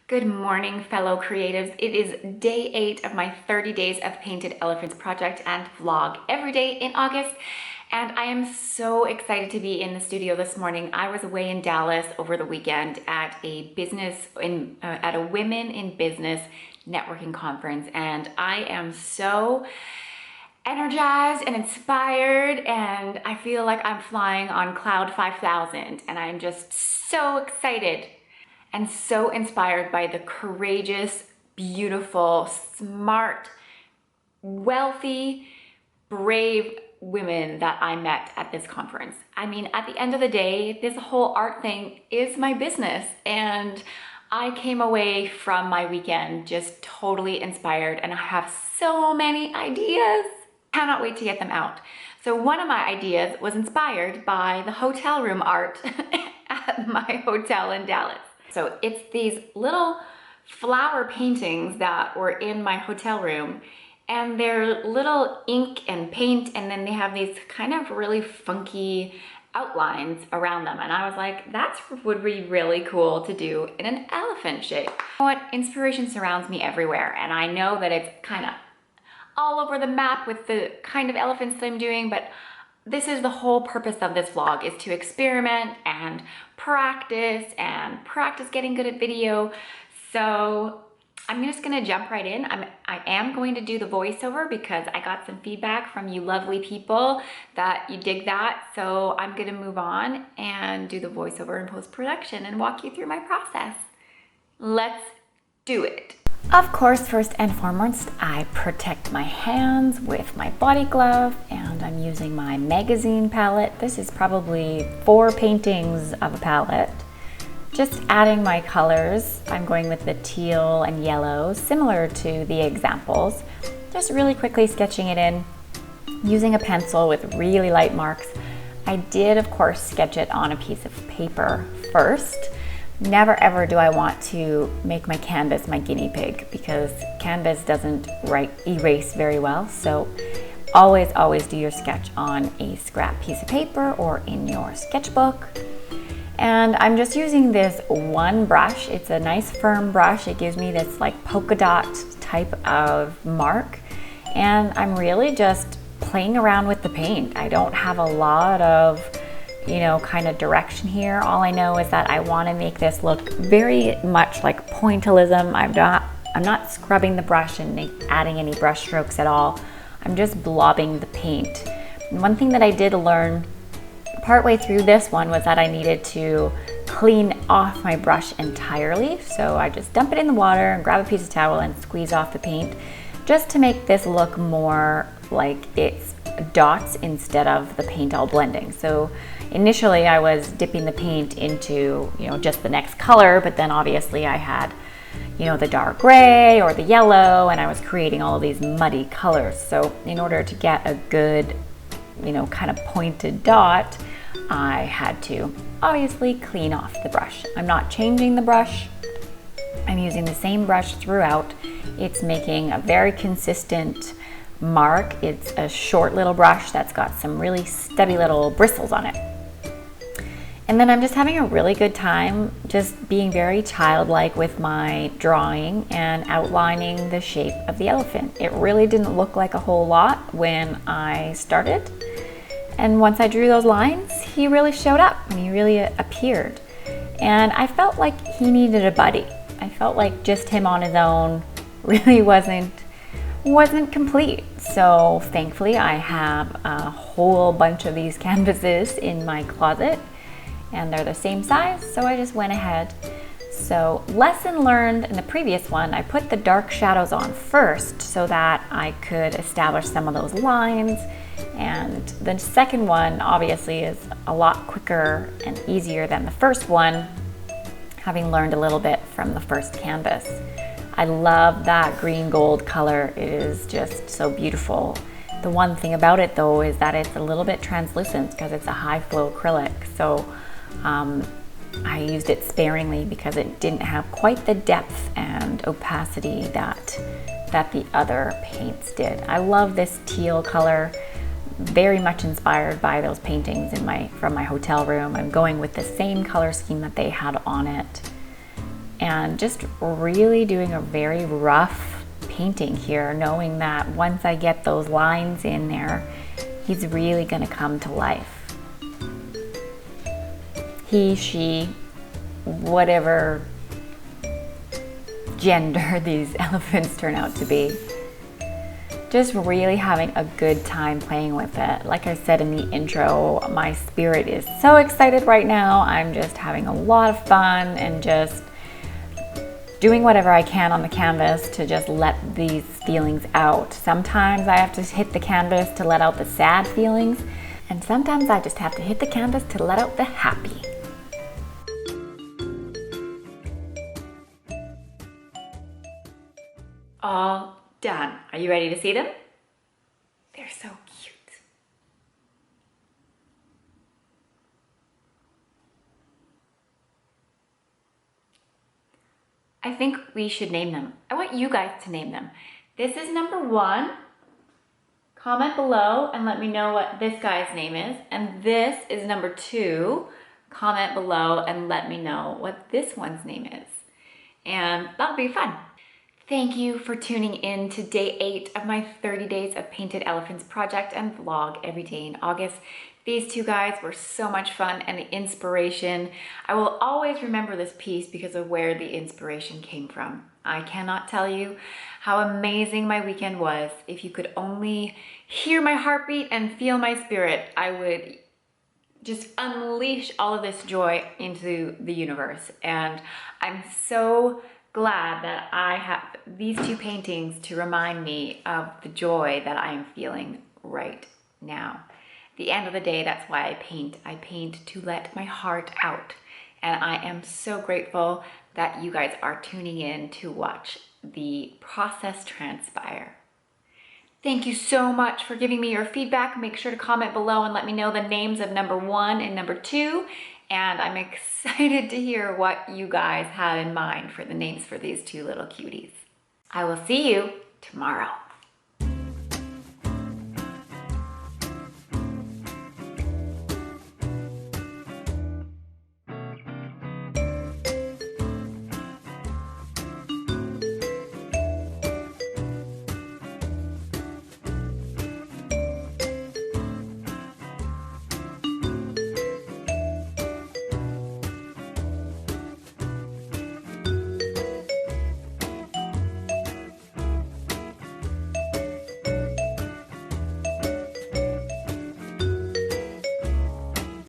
Good morning, fellow creatives. It is day 8 of my 30 days of painted elephants project and vlog every day in August. And I am so excited to be in the studio this morning. I was away in Dallas over the weekend at a Women in Business networking conference, and I am so energized and inspired, and I feel like I'm flying on cloud 5,000, and I'm just so excited and so inspired by the courageous, beautiful, smart, wealthy, brave women that I met at this conference. I mean, at the end of the day, this whole art thing is my business, and I came away from my weekend just totally inspired, and I have so many ideas. Cannot wait to get them out. So one of my ideas was inspired by the hotel room art at my hotel in Dallas. So it's these little flower paintings that were in my hotel room, and they're little ink and paint, and then they have these kind of really funky outlines around them. And I was like, that would be really cool to do in an elephant shape. You know what? Inspiration surrounds me everywhere, and I know that it's kind of all over the map with the kind of elephants that I'm doing, but this is the whole purpose of this vlog, is to experiment and practice getting good at video. So I'm just gonna jump right in. I am going to do the voiceover because I got some feedback from you lovely people that you dig that. So I'm gonna move on and do the voiceover in post-production and walk you through my process. Let's do it. Of course, first and foremost, I protect my hands with my body glove, and I'm using my magazine palette. This is probably 4 paintings of a palette. Just adding my colors. I'm going with the teal and yellow, similar to the examples. Just really quickly sketching it in, using a pencil with really light marks. I did, of course, sketch it on a piece of paper first. Never ever do I want to make my canvas my guinea pig, because canvas doesn't erase very well. So always do your sketch on a scrap piece of paper or in your sketchbook. And I'm just using this one brush. It's a nice firm brush. It gives me this like polka dot type of mark. And I'm really just playing around with the paint. I don't have a lot of kind of direction here. All I know is that I want to make this look very much like pointillism. I'm not scrubbing the brush and adding any brush strokes at all. I'm just blobbing the paint. And one thing that I did learn partway through this one was that I needed to clean off my brush entirely. So I just dump it in the water and grab a piece of towel and squeeze off the paint, just to make this look more like it's dots instead of the paint all blending. So initially I was dipping the paint into just the next color, but then obviously I had the dark gray or the yellow, and I was creating all of these muddy colors. So in order to get a good kind of pointed dot, I had to obviously clean off the brush. I'm not changing the brush. I'm using the same brush throughout. It's making a very consistent mark. It's a short little brush that's got some really stubby little bristles on it. And then I'm just having a really good time just being very childlike with my drawing and outlining the shape of the elephant. It really didn't look like a whole lot when I started. And once I drew those lines, he really showed up and he really appeared. And I felt like he needed a buddy. I felt like just him on his own really wasn't complete. So thankfully I have a whole bunch of these canvases in my closet, and they're the same size, so I just went ahead. So lesson learned in the previous one, I put the dark shadows on first so that I could establish some of those lines. And the second one obviously is a lot quicker and easier than the first one, having learned a little bit from the first canvas. I love that green gold color. It is just so beautiful. The one thing about it though is that it's a little bit translucent because it's a high flow acrylic. So I used it sparingly because it didn't have quite the depth and opacity that the other paints did. I love this teal color, very much inspired by those paintings from my hotel room. I'm going with the same color scheme that they had on it. and just really doing a very rough painting here, knowing that once I get those lines in there, he's really gonna come to life. He, she, whatever gender these elephants turn out to be. Just really having a good time playing with it. Like I said in the intro, my spirit is so excited right now. I'm just having a lot of fun and just doing whatever I can on the canvas to just let these feelings out. Sometimes I have to hit the canvas to let out the sad feelings, and sometimes I just have to hit the canvas to let out the happy. All done. Are you ready to see them? They're so cute. I think we should name them. I want you guys to name them. This is number 1. Comment below and let me know what this guy's name is. And this is number 2. Comment below and let me know what this one's name is. And that'll be fun. Thank you for tuning in to day 8 of my 30 days of painted elephants project and vlog every day in August. These two guys were so much fun and inspiration. I will always remember this piece because of where the inspiration came from. I cannot tell you how amazing my weekend was. If you could only hear my heartbeat and feel my spirit, I would just unleash all of this joy into the universe. And I'm so glad that I have these two paintings to remind me of the joy that I am feeling right now. At the end of the day, that's why I paint. I paint to let my heart out. And I am so grateful that you guys are tuning in to watch the process transpire. Thank you so much for giving me your feedback. Make sure to comment below and let me know the names of number 1 and number 2. And I'm excited to hear what you guys have in mind for the names for these two little cuties. I will see you tomorrow.